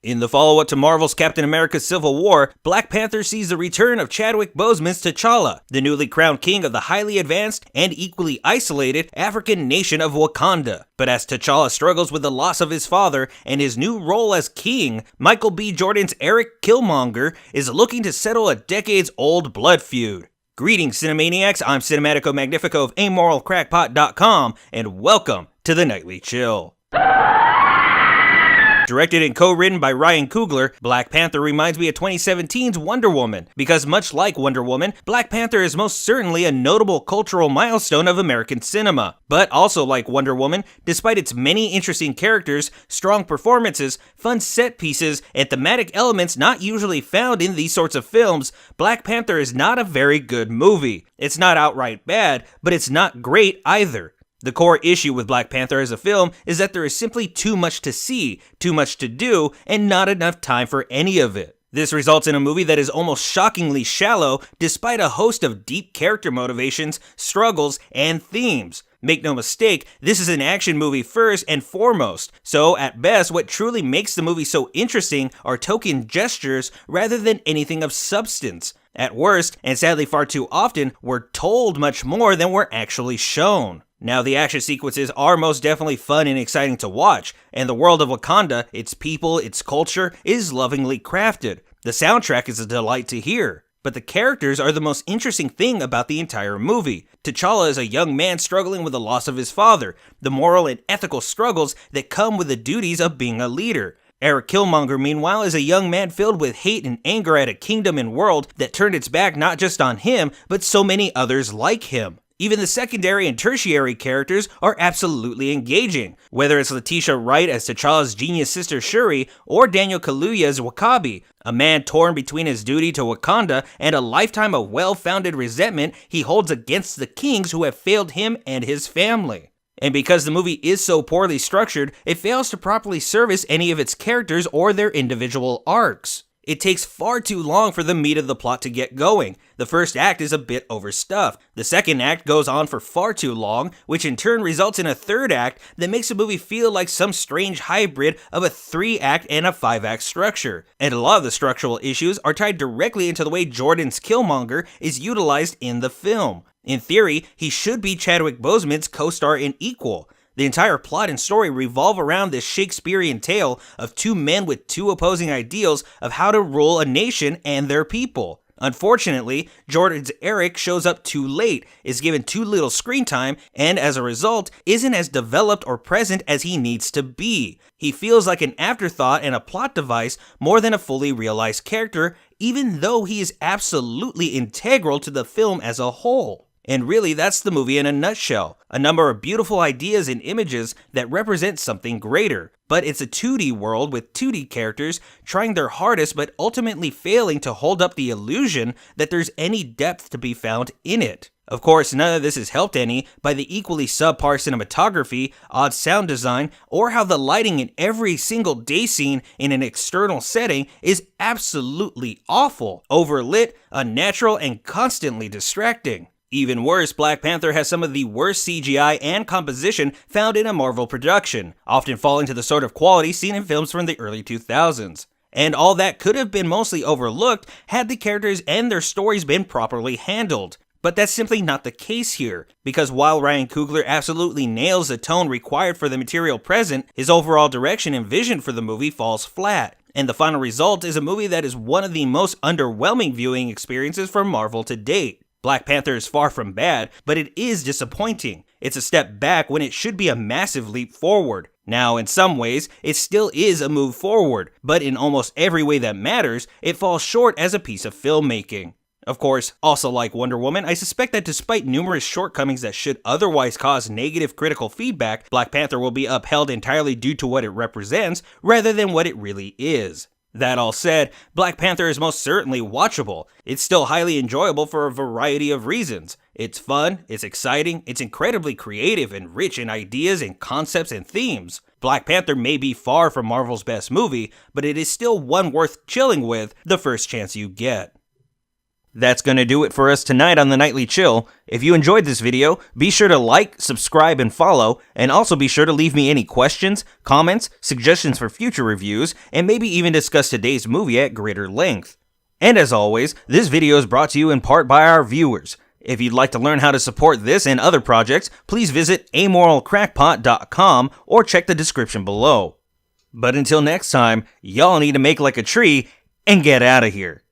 In the follow-up to Marvel's Captain America Civil War, Black Panther sees the return of Chadwick Boseman's T'Challa, the newly crowned king of the highly advanced and equally isolated African nation of Wakanda. But as T'Challa struggles with the loss of his father and his new role as king, Michael B. Jordan's Eric Killmonger is looking to settle a decades-old blood feud. Greetings, Cinemaniacs, I'm Cinematico Magnifico of AmoralCrackpot.com, and welcome to the Nightly Chill. Directed and co-written by Ryan Coogler, Black Panther reminds me of 2017's Wonder Woman, because much like Wonder Woman, Black Panther is most certainly a notable cultural milestone of American cinema. But also like Wonder Woman, despite its many interesting characters, strong performances, fun set pieces, and thematic elements not usually found in these sorts of films, Black Panther is not a very good movie. It's not outright bad, but it's not great either. The core issue with Black Panther as a film is that there is simply too much to see, too much to do, and not enough time for any of it. This results in a movie that is almost shockingly shallow despite a host of deep character motivations, struggles, and themes. Make no mistake, this is an action movie first and foremost, so at best what truly makes the movie so interesting are token gestures rather than anything of substance. At worst, and sadly far too often, we're told much more than we're actually shown. Now, the action sequences are most definitely fun and exciting to watch, and the world of Wakanda, its people, its culture, is lovingly crafted. The soundtrack is a delight to hear. But the characters are the most interesting thing about the entire movie. T'Challa is a young man struggling with the loss of his father, the moral and ethical struggles that come with the duties of being a leader. Eric Killmonger, meanwhile, is a young man filled with hate and anger at a kingdom and world that turned its back not just on him, but so many others like him. Even the secondary and tertiary characters are absolutely engaging, whether it's Letitia Wright as T'Challa's genius sister Shuri, or Daniel Kaluuya as W'Kabi, a man torn between his duty to Wakanda and a lifetime of well-founded resentment he holds against the kings who have failed him and his family. And because the movie is so poorly structured, it fails to properly service any of its characters or their individual arcs. It takes far too long for the meat of the plot to get going. The first act is a bit overstuffed. The second act goes on for far too long, which in turn results in a third act that makes the movie feel like some strange hybrid of a 3-act and a 5-act structure. And a lot of the structural issues are tied directly into the way Jordan's Killmonger is utilized in the film. In theory, he should be Chadwick Boseman's co-star and equal. The entire plot and story revolve around this Shakespearean tale of two men with two opposing ideals of how to rule a nation and their people. Unfortunately, Jordan's Eric shows up too late, is given too little screen time, and as a result, isn't as developed or present as he needs to be. He feels like an afterthought and a plot device more than a fully realized character, even though he is absolutely integral to the film as a whole. And really, that's the movie in a nutshell. A number of beautiful ideas and images that represent something greater. But it's a 2D world with 2D characters trying their hardest but ultimately failing to hold up the illusion that there's any depth to be found in it. Of course, none of this is helped any by the equally subpar cinematography, odd sound design, or how the lighting in every single day scene in an external setting is absolutely awful, overlit, unnatural, and constantly distracting. Even worse, Black Panther has some of the worst CGI and composition found in a Marvel production, often falling to the sort of quality seen in films from the early 2000s. And all that could have been mostly overlooked had the characters and their stories been properly handled. But that's simply not the case here, because while Ryan Coogler absolutely nails the tone required for the material present, his overall direction and vision for the movie falls flat. And the final result is a movie that is one of the most underwhelming viewing experiences for Marvel to date. Black Panther is far from bad, but it is disappointing. It's a step back when it should be a massive leap forward. Now, in some ways, it still is a move forward, but in almost every way that matters, it falls short as a piece of filmmaking. Of course, also like Wonder Woman, I suspect that despite numerous shortcomings that should otherwise cause negative critical feedback, Black Panther will be upheld entirely due to what it represents, rather than what it really is. That all said, Black Panther is most certainly watchable. It's still highly enjoyable for a variety of reasons. It's fun, it's exciting, it's incredibly creative and rich in ideas and concepts and themes. Black Panther may be far from Marvel's best movie, but it is still one worth chilling with the first chance you get. That's gonna do it for us tonight on the Nightly Chill. If you enjoyed this video, be sure to like, subscribe, and follow, and also be sure to leave me any questions, comments, suggestions for future reviews, and maybe even discuss today's movie at greater length. And as always, this video is brought to you in part by our viewers. If you'd like to learn how to support this and other projects, please visit amoralcrackpot.com or check the description below. But until next time, y'all need to make like a tree and get out of here.